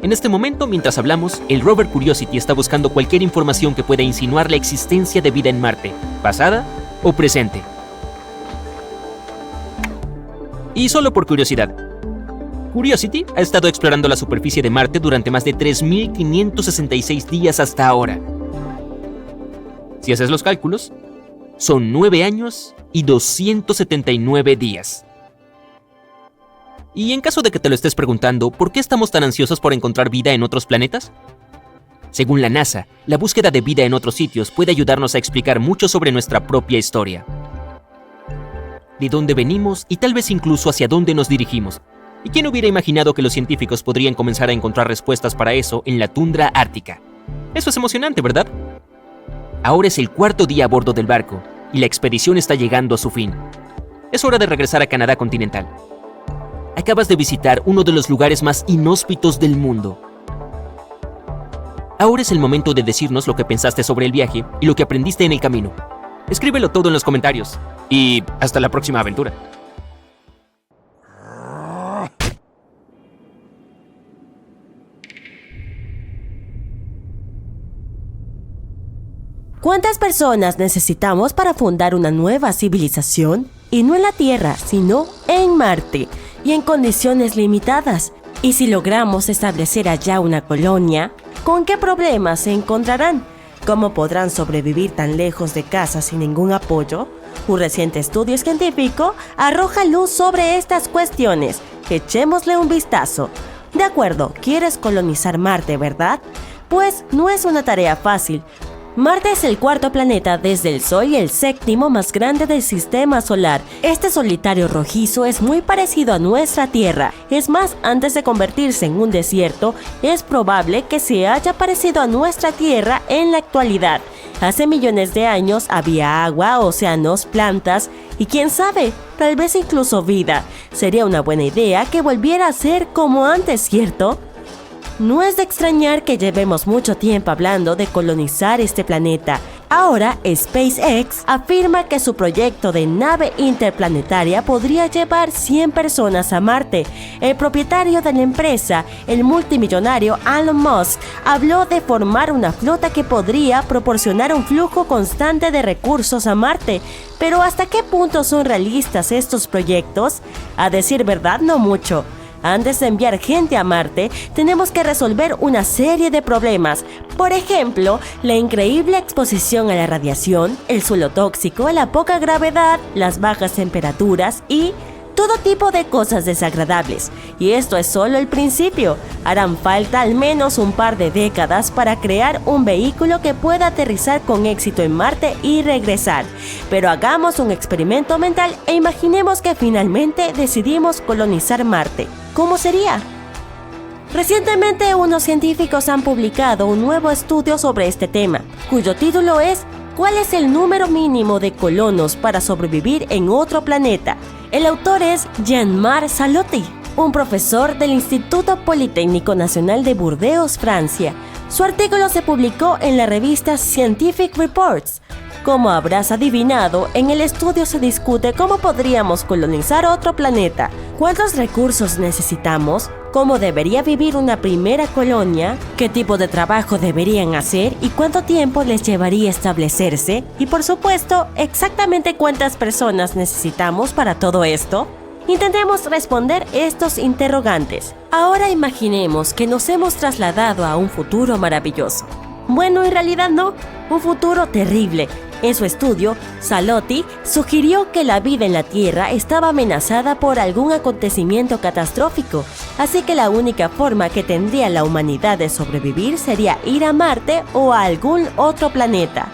En este momento, mientras hablamos, el rover Curiosity está buscando cualquier información que pueda insinuar la existencia de vida en Marte, pasada o presente. Y solo por curiosidad, Curiosity ha estado explorando la superficie de Marte durante más de 3.566 días hasta ahora. Si haces los cálculos, son 9 años y 279 días. Y en caso de que te lo estés preguntando, ¿por qué estamos tan ansiosos por encontrar vida en otros planetas? Según la NASA, la búsqueda de vida en otros sitios puede ayudarnos a explicar mucho sobre nuestra propia historia. De dónde venimos y tal vez incluso hacia dónde nos dirigimos. ¿Y quién hubiera imaginado que los científicos podrían comenzar a encontrar respuestas para eso en la tundra ártica? Eso es emocionante, ¿verdad? Ahora es el 4.º día a bordo del barco, y la expedición está llegando a su fin. Es hora de regresar a Canadá continental. Acabas de visitar uno de los lugares más inhóspitos del mundo. Ahora es el momento de decirnos lo que pensaste sobre el viaje y lo que aprendiste en el camino. Escríbelo todo en los comentarios. Y hasta la próxima aventura. ¿Cuántas personas necesitamos para fundar una nueva civilización? Y no en la Tierra, sino en Marte, y en condiciones limitadas. Y si logramos establecer allá una colonia, ¿con qué problemas se encontrarán? ¿Cómo podrán sobrevivir tan lejos de casa sin ningún apoyo? Un reciente estudio científico arroja luz sobre estas cuestiones. Echémosle un vistazo. De acuerdo, ¿quieres colonizar Marte, verdad? Pues no es una tarea fácil. Marte es el 4.º planeta desde el Sol y el 7.º más grande del sistema solar. Este solitario rojizo es muy parecido a nuestra Tierra. Es más, antes de convertirse en un desierto, es probable que se haya parecido a nuestra Tierra en la actualidad. Hace millones de años había agua, océanos, plantas y quién sabe, tal vez incluso vida. Sería una buena idea que volviera a ser como antes, ¿cierto? No es de extrañar que llevemos mucho tiempo hablando de colonizar este planeta. Ahora, SpaceX afirma que su proyecto de nave interplanetaria podría llevar 100 personas a Marte. El propietario de la empresa, el multimillonario Elon Musk, habló de formar una flota que podría proporcionar un flujo constante de recursos a Marte. Pero ¿hasta qué punto son realistas estos proyectos? A decir verdad, no mucho. Antes de enviar gente a Marte, tenemos que resolver una serie de problemas. Por ejemplo, la increíble exposición a la radiación, el suelo tóxico, la poca gravedad, las bajas temperaturas y todo tipo de cosas desagradables. Y esto es solo el principio. Harán falta al menos un par de décadas para crear un vehículo que pueda aterrizar con éxito en Marte y regresar. Pero hagamos un experimento mental e imaginemos que finalmente decidimos colonizar Marte. ¿Cómo sería? Recientemente unos científicos han publicado un nuevo estudio sobre este tema, cuyo título es ¿Cuál es el número mínimo de colonos para sobrevivir en otro planeta? El autor es Jean-Marc Salotti, un profesor del Instituto Politécnico Nacional de Burdeos, Francia. Su artículo se publicó en la revista Scientific Reports. Como habrás adivinado, en el estudio se discute cómo podríamos colonizar otro planeta, cuántos recursos necesitamos, cómo debería vivir una primera colonia, qué tipo de trabajo deberían hacer y cuánto tiempo les llevaría establecerse, y por supuesto, exactamente cuántas personas necesitamos para todo esto. Intentemos responder estos interrogantes. Ahora imaginemos que nos hemos trasladado a un futuro maravilloso. Bueno, en realidad no, un futuro terrible. En su estudio, Salotti sugirió que la vida en la Tierra estaba amenazada por algún acontecimiento catastrófico, así que la única forma que tendría la humanidad de sobrevivir sería ir a Marte o a algún otro planeta.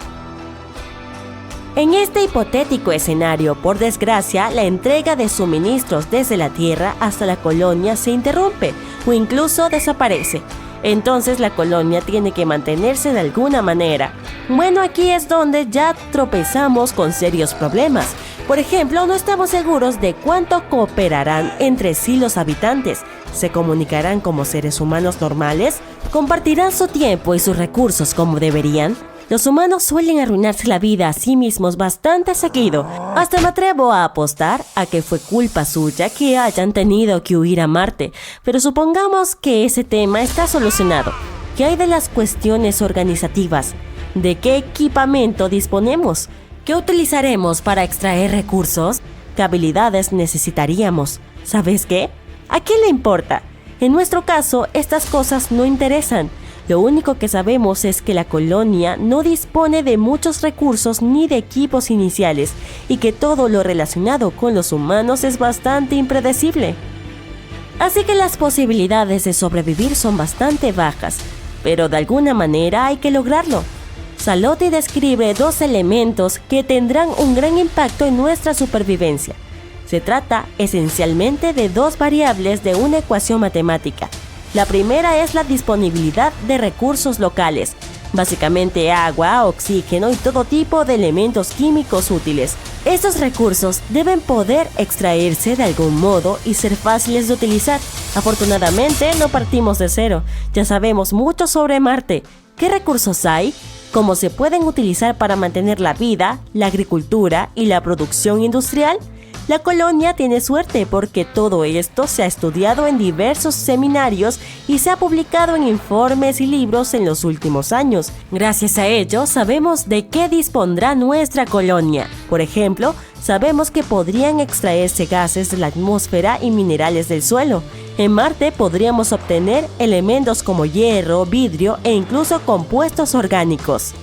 En este hipotético escenario, por desgracia, la entrega de suministros desde la Tierra hasta la colonia se interrumpe o incluso desaparece. Entonces la colonia tiene que mantenerse de alguna manera. Bueno, aquí es donde ya tropezamos con serios problemas. Por ejemplo, no estamos seguros de cuánto cooperarán entre sí los habitantes. ¿Se comunicarán como seres humanos normales? ¿Compartirán su tiempo y sus recursos como deberían? Los humanos suelen arruinarse la vida a sí mismos bastante seguido. Hasta me atrevo a apostar a que fue culpa suya que hayan tenido que huir a Marte. Pero supongamos que ese tema está solucionado. ¿Qué hay de las cuestiones organizativas? ¿De qué equipamiento disponemos? ¿Qué utilizaremos para extraer recursos? ¿Qué habilidades necesitaríamos? ¿Sabes qué? ¿A quién le importa? En nuestro caso, estas cosas no interesan. Lo único que sabemos es que la colonia no dispone de muchos recursos ni de equipos iniciales y que todo lo relacionado con los humanos es bastante impredecible. Así que las posibilidades de sobrevivir son bastante bajas, pero de alguna manera hay que lograrlo. Salotti describe 2 elementos que tendrán un gran impacto en nuestra supervivencia. Se trata esencialmente de 2 variables de una ecuación matemática. La primera es la disponibilidad de recursos locales, básicamente agua, oxígeno y todo tipo de elementos químicos útiles. Estos recursos deben poder extraerse de algún modo y ser fáciles de utilizar. Afortunadamente no partimos de cero, ya sabemos mucho sobre Marte. ¿Qué recursos hay? ¿Cómo se pueden utilizar para mantener la vida, la agricultura y la producción industrial? La colonia tiene suerte porque todo esto se ha estudiado en diversos seminarios y se ha publicado en informes y libros en los últimos años. Gracias a ello, sabemos de qué dispondrá nuestra colonia. Por ejemplo, sabemos que podrían extraerse gases de la atmósfera y minerales del suelo. En Marte podríamos obtener elementos como hierro, vidrio e incluso compuestos orgánicos.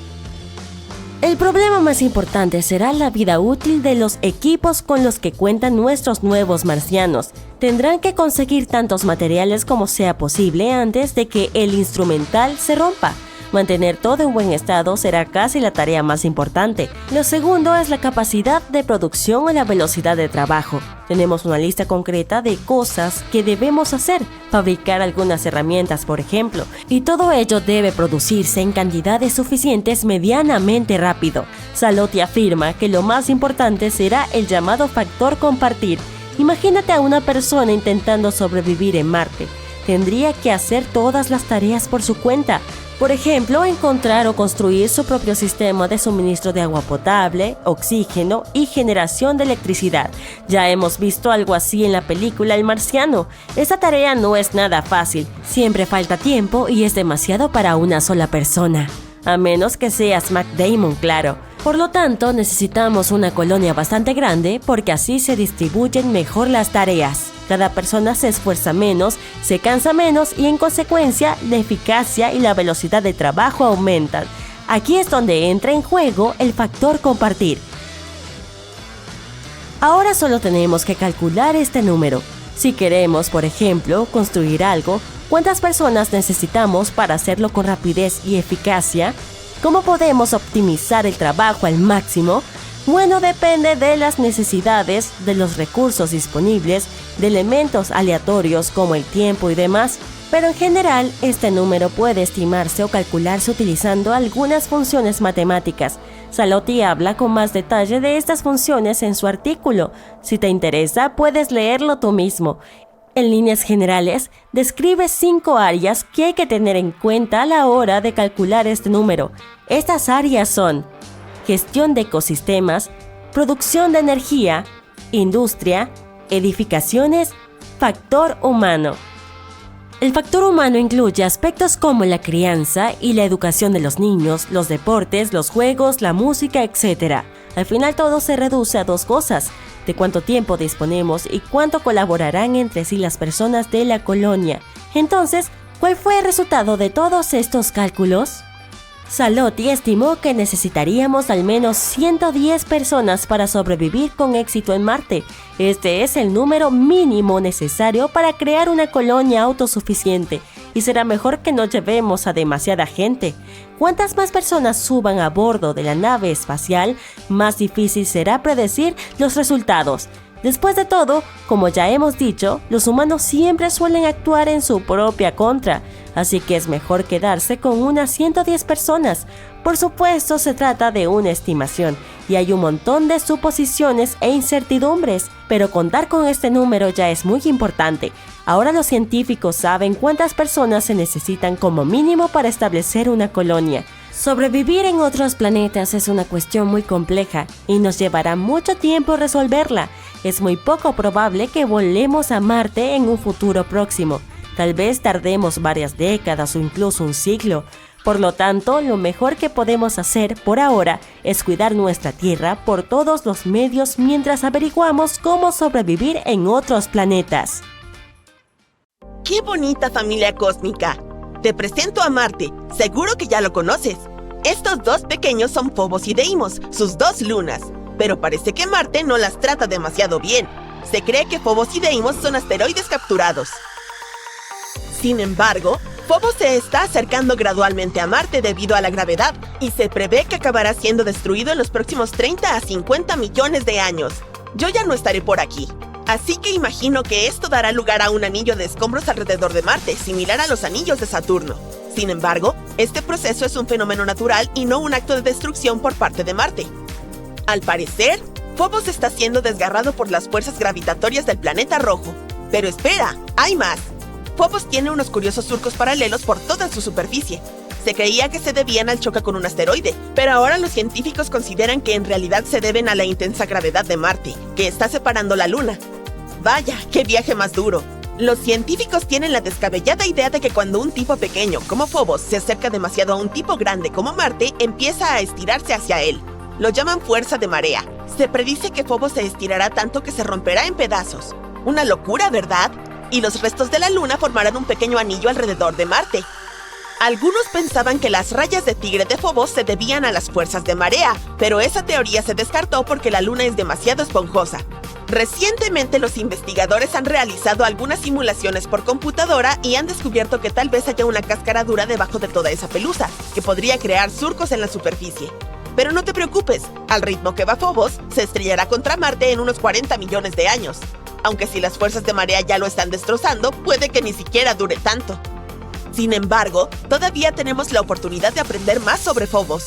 El problema más importante será la vida útil de los equipos con los que cuentan nuestros nuevos marcianos. Tendrán que conseguir tantos materiales como sea posible antes de que el instrumental se rompa. Mantener todo en buen estado será casi la tarea más importante. Lo segundo es la capacidad de producción o la velocidad de trabajo. Tenemos una lista concreta de cosas que debemos hacer, fabricar algunas herramientas, por ejemplo, y todo ello debe producirse en cantidades suficientes medianamente rápido. Salotti afirma que lo más importante será el llamado factor compartir. Imagínate a una persona intentando sobrevivir en Marte. Tendría que hacer todas las tareas por su cuenta. Por ejemplo, encontrar o construir su propio sistema de suministro de agua potable, oxígeno y generación de electricidad. Ya hemos visto algo así en la película El Marciano. Esta tarea no es nada fácil, siempre falta tiempo y es demasiado para una sola persona. A menos que seas Matt Damon, claro. Por lo tanto, necesitamos una colonia bastante grande porque así se distribuyen mejor las tareas. Cada persona se esfuerza menos, se cansa menos y en consecuencia la eficacia y la velocidad de trabajo aumentan. Aquí es donde entra en juego el factor compartir. Ahora solo tenemos que calcular este número. Si queremos, por ejemplo, construir algo, ¿cuántas personas necesitamos para hacerlo con rapidez y eficacia? ¿Cómo podemos optimizar el trabajo al máximo? Bueno, depende de las necesidades, de los recursos disponibles, de elementos aleatorios como el tiempo y demás, pero en general este número puede estimarse o calcularse utilizando algunas funciones matemáticas. Salotti habla con más detalle de estas funciones en su artículo. Si te interesa, puedes leerlo tú mismo. En líneas generales, describe 5 áreas que hay que tener en cuenta a la hora de calcular este número. Estas áreas son gestión de ecosistemas, producción de energía, industria, edificaciones, factor humano. El factor humano incluye aspectos como la crianza y la educación de los niños, los deportes, los juegos, la música, etc. Al final todo se reduce a 2 cosas: de cuánto tiempo disponemos y cuánto colaborarán entre sí las personas de la colonia. Entonces, ¿cuál fue el resultado de todos estos cálculos? Salotti estimó que necesitaríamos al menos 110 personas para sobrevivir con éxito en Marte. Este es el número mínimo necesario para crear una colonia autosuficiente, y será mejor que no llevemos a demasiada gente. Cuantas más personas suban a bordo de la nave espacial, más difícil será predecir los resultados. Después de todo, como ya hemos dicho, los humanos siempre suelen actuar en su propia contra, así que es mejor quedarse con unas 110 personas. Por supuesto, se trata de una estimación y hay un montón de suposiciones e incertidumbres, pero contar con este número ya es muy importante. Ahora los científicos saben cuántas personas se necesitan como mínimo para establecer una colonia. Sobrevivir en otros planetas es una cuestión muy compleja y nos llevará mucho tiempo resolverla. Es muy poco probable que volemos a Marte en un futuro próximo. Tal vez tardemos varias décadas o incluso un siglo. Por lo tanto, lo mejor que podemos hacer por ahora es cuidar nuestra Tierra por todos los medios mientras averiguamos cómo sobrevivir en otros planetas. ¡Qué bonita familia cósmica! Te presento a Marte, seguro que ya lo conoces. Estos dos pequeños son Phobos y Deimos, sus dos lunas. Pero parece que Marte no las trata demasiado bien. Se cree que Phobos y Deimos son asteroides capturados. Sin embargo, Phobos se está acercando gradualmente a Marte debido a la gravedad y se prevé que acabará siendo destruido en los próximos 30 a 50 millones de años. Yo ya no estaré por aquí. Así que imagino que esto dará lugar a un anillo de escombros alrededor de Marte, similar a los anillos de Saturno. Sin embargo, este proceso es un fenómeno natural y no un acto de destrucción por parte de Marte. Al parecer, Phobos está siendo desgarrado por las fuerzas gravitatorias del planeta rojo. Pero espera, hay más. Phobos tiene unos curiosos surcos paralelos por toda su superficie. Se creía que se debían al choque con un asteroide, pero ahora los científicos consideran que en realidad se deben a la intensa gravedad de Marte, que está separando la Luna. Vaya, qué viaje más duro. Los científicos tienen la descabellada idea de que cuando un tipo pequeño como Phobos se acerca demasiado a un tipo grande como Marte, empieza a estirarse hacia él. Lo llaman fuerza de marea. Se predice que Phobos se estirará tanto que se romperá en pedazos. Una locura, ¿verdad? Y los restos de la Luna formarán un pequeño anillo alrededor de Marte. Algunos pensaban que las rayas de tigre de Phobos se debían a las fuerzas de marea, pero esa teoría se descartó porque la Luna es demasiado esponjosa. Recientemente los investigadores han realizado algunas simulaciones por computadora y han descubierto que tal vez haya una cáscara dura debajo de toda esa pelusa, que podría crear surcos en la superficie. Pero no te preocupes, al ritmo que va Phobos, se estrellará contra Marte en unos 40 millones de años. Aunque si las fuerzas de marea ya lo están destrozando, puede que ni siquiera dure tanto. Sin embargo, todavía tenemos la oportunidad de aprender más sobre Phobos.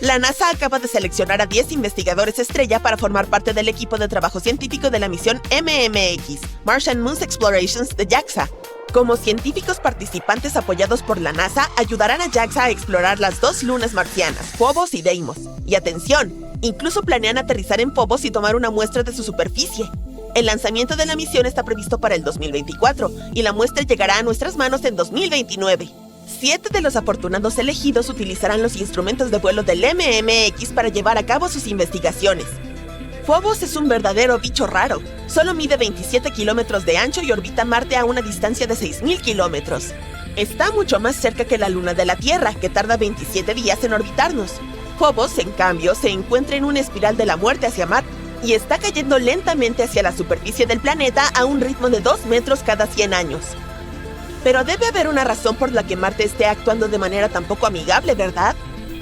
La NASA acaba de seleccionar a 10 investigadores estrella para formar parte del equipo de trabajo científico de la misión MMX, Martian Moon Explorations de JAXA. Como científicos participantes apoyados por la NASA, ayudarán a JAXA a explorar las dos lunas marcianas, Phobos y Deimos. Y atención, incluso planean aterrizar en Phobos y tomar una muestra de su superficie. El lanzamiento de la misión está previsto para el 2024 y la muestra llegará a nuestras manos en 2029. 7 de los afortunados elegidos utilizarán los instrumentos de vuelo del MMX para llevar a cabo sus investigaciones. Phobos es un verdadero bicho raro. Solo mide 27 kilómetros de ancho y orbita Marte a una distancia de 6.000 kilómetros. Está mucho más cerca que la Luna de la Tierra, que tarda 27 días en orbitarnos. Phobos, en cambio, se encuentra en una espiral de la muerte hacia Marte y está cayendo lentamente hacia la superficie del planeta a un ritmo de 2 metros cada 100 años. Pero debe haber una razón por la que Marte esté actuando de manera tan poco amigable, ¿verdad?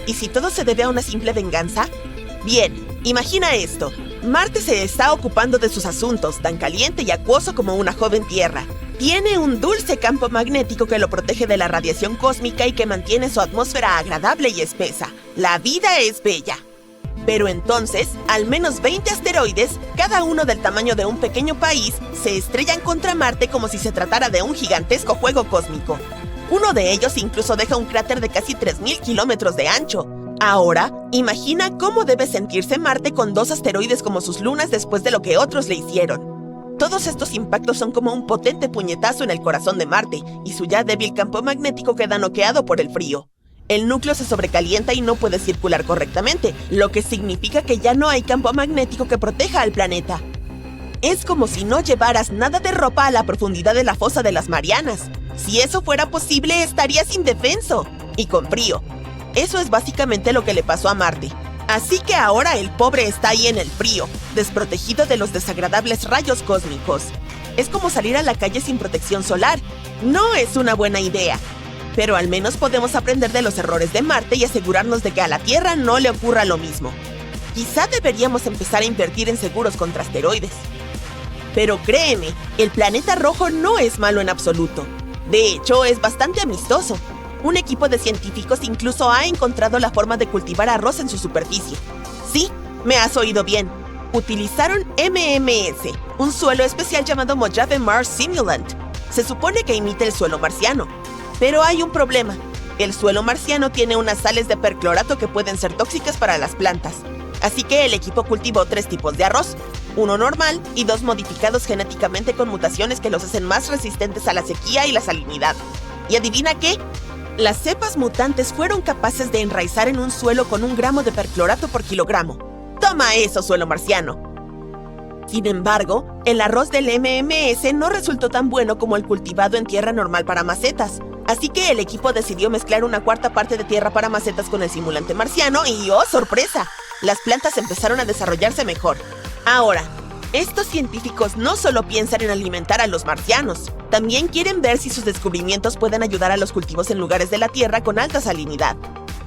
¿Y si todo se debe a una simple venganza? Bien, imagina esto. Marte se está ocupando de sus asuntos, tan caliente y acuoso como una joven Tierra. Tiene un dulce campo magnético que lo protege de la radiación cósmica y que mantiene su atmósfera agradable y espesa. La vida es bella. Pero entonces, al menos 20 asteroides, cada uno del tamaño de un pequeño país, se estrellan contra Marte como si se tratara de un gigantesco juego cósmico. Uno de ellos incluso deja un cráter de casi 3.000 kilómetros de ancho. Ahora, imagina cómo debe sentirse Marte con 2 asteroides como sus lunas después de lo que otros le hicieron. Todos estos impactos son como un potente puñetazo en el corazón de Marte, y su ya débil campo magnético queda noqueado por el frío. El núcleo se sobrecalienta y no puede circular correctamente, lo que significa que ya no hay campo magnético que proteja al planeta. Es como si no llevaras nada de ropa a la profundidad de la fosa de las Marianas. Si eso fuera posible, estarías indefenso y con frío. Eso es básicamente lo que le pasó a Marte. Así que ahora el pobre está ahí en el frío, desprotegido de los desagradables rayos cósmicos. Es como salir a la calle sin protección solar. No es una buena idea. Pero al menos podemos aprender de los errores de Marte y asegurarnos de que a la Tierra no le ocurra lo mismo. Quizá deberíamos empezar a invertir en seguros contra asteroides. Pero créeme, el planeta rojo no es malo en absoluto. De hecho, es bastante amistoso. Un equipo de científicos incluso ha encontrado la forma de cultivar arroz en su superficie. Sí, me has oído bien. Utilizaron MMS, un suelo especial llamado Mojave Mars Simulant. Se supone que imita el suelo marciano. Pero hay un problema. El suelo marciano tiene unas sales de perclorato que pueden ser tóxicas para las plantas. Así que el equipo cultivó 3 tipos de arroz. Uno normal y 2 modificados genéticamente con mutaciones que los hacen más resistentes a la sequía y la salinidad. ¿Y adivina qué? Las cepas mutantes fueron capaces de enraizar en un suelo con 1 gramo de perclorato por kilogramo. ¡Toma eso, suelo marciano! Sin embargo, el arroz del MMS no resultó tan bueno como el cultivado en tierra normal para macetas. Así que el equipo decidió mezclar 1/4 parte de tierra para macetas con el simulante marciano y ¡oh, sorpresa! Las plantas empezaron a desarrollarse mejor. Ahora, estos científicos no solo piensan en alimentar a los marcianos, también quieren ver si sus descubrimientos pueden ayudar a los cultivos en lugares de la Tierra con alta salinidad.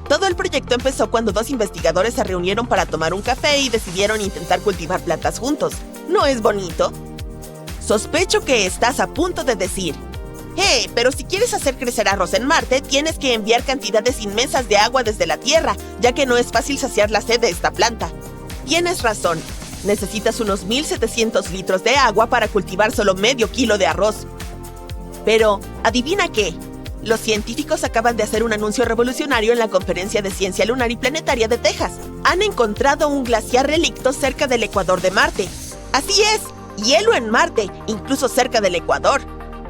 Todo el proyecto empezó cuando 2 investigadores se reunieron para tomar un café y decidieron intentar cultivar plantas juntos. ¿No es bonito? Sospecho que estás a punto de decir: ¡hey! Pero si quieres hacer crecer arroz en Marte, tienes que enviar cantidades inmensas de agua desde la Tierra, ya que no es fácil saciar la sed de esta planta. Tienes razón. Necesitas unos 1,700 litros de agua para cultivar solo medio kilo de arroz. Pero, ¿adivina qué? Los científicos acaban de hacer un anuncio revolucionario en la Conferencia de Ciencia Lunar y Planetaria de Texas. Han encontrado un glaciar relicto cerca del ecuador de Marte. ¡Así es! ¡Hielo en Marte, incluso cerca del ecuador!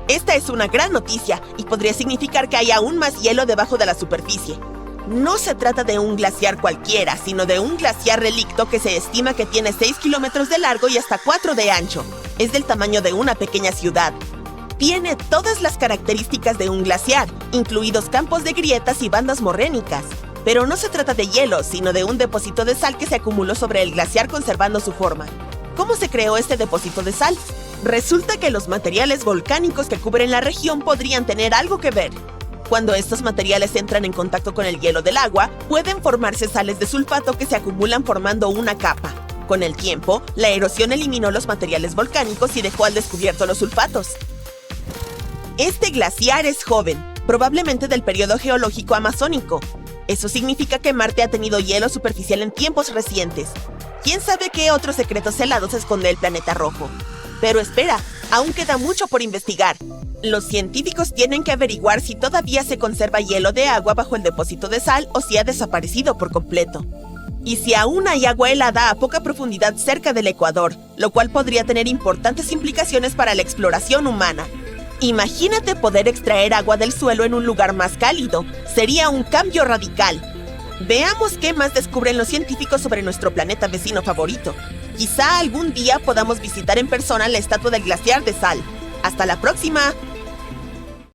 Esta es una gran noticia y podría significar que hay aún más hielo debajo de la superficie. No se trata de un glaciar cualquiera, sino de un glaciar relicto que se estima que tiene 6 kilómetros de largo y hasta 4 de ancho. Es del tamaño de una pequeña ciudad. Tiene todas las características de un glaciar, incluidos campos de grietas y bandas morrénicas. Pero no se trata de hielo, sino de un depósito de sal que se acumuló sobre el glaciar conservando su forma. ¿Cómo se creó este depósito de sal? Resulta que los materiales volcánicos que cubren la región podrían tener algo que ver. Cuando estos materiales entran en contacto con el hielo del agua, pueden formarse sales de sulfato que se acumulan formando una capa. Con el tiempo, la erosión eliminó los materiales volcánicos y dejó al descubierto los sulfatos. Este glaciar es joven, probablemente del periodo geológico amazónico. Eso significa que Marte ha tenido hielo superficial en tiempos recientes. ¿Quién sabe qué otros secretos helados esconde el planeta rojo? Pero espera, aún queda mucho por investigar. Los científicos tienen que averiguar si todavía se conserva hielo de agua bajo el depósito de sal o si ha desaparecido por completo. Y si aún hay agua helada a poca profundidad cerca del ecuador, lo cual podría tener importantes implicaciones para la exploración humana. Imagínate poder extraer agua del suelo en un lugar más cálido. Sería un cambio radical. Veamos qué más descubren los científicos sobre nuestro planeta vecino favorito. Quizá algún día podamos visitar en persona la estatua del glaciar de sal. ¡Hasta la próxima!